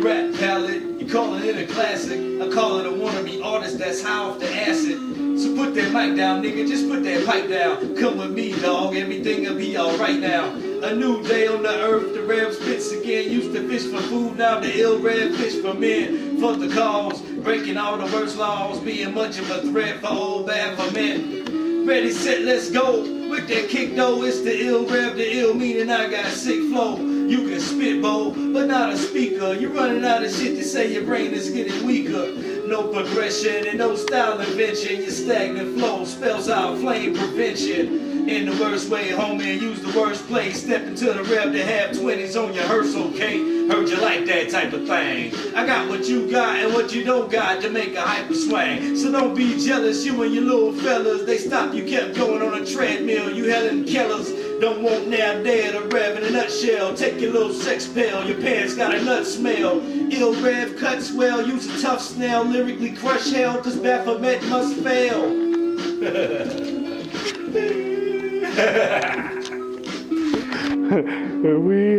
your rap palette, you calling it a classic. I call it a wannabe artist that's high off the acid. So put that mic down, nigga, just put that pipe down. Come with me, dog, everything'll be alright now. A new day on the earth, the rev spits again. Used to fish for food, now the ill rev fish for men. Fuck the cause, breaking all the worst laws, being much of a threat for old bad for men. Ready, set, let's go. With that kick though, it's the ill rev, the ill meaning I got sick flow. You can spit bowl, but not a speaker. You're running out of shit to say, your brain is getting weaker. No progression and no style invention. Your stagnant flow spells out flame prevention. In the worst way, homie, use the worst play. Step into the rev to have 20s on your hearse, okay? Heard you like that type of thing. I got what you got and what you don't got to make a hyper swing. So don't be jealous, you and your little fellas. They stopped, you kept going on a treadmill. You Helen Kellers don't want now there to rev in a nutshell. Take your little sex pill, your pants got a nut smell. Ill rev cuts well, use a tough snail. Lyrically crush hell, cause Baphomet must fail. We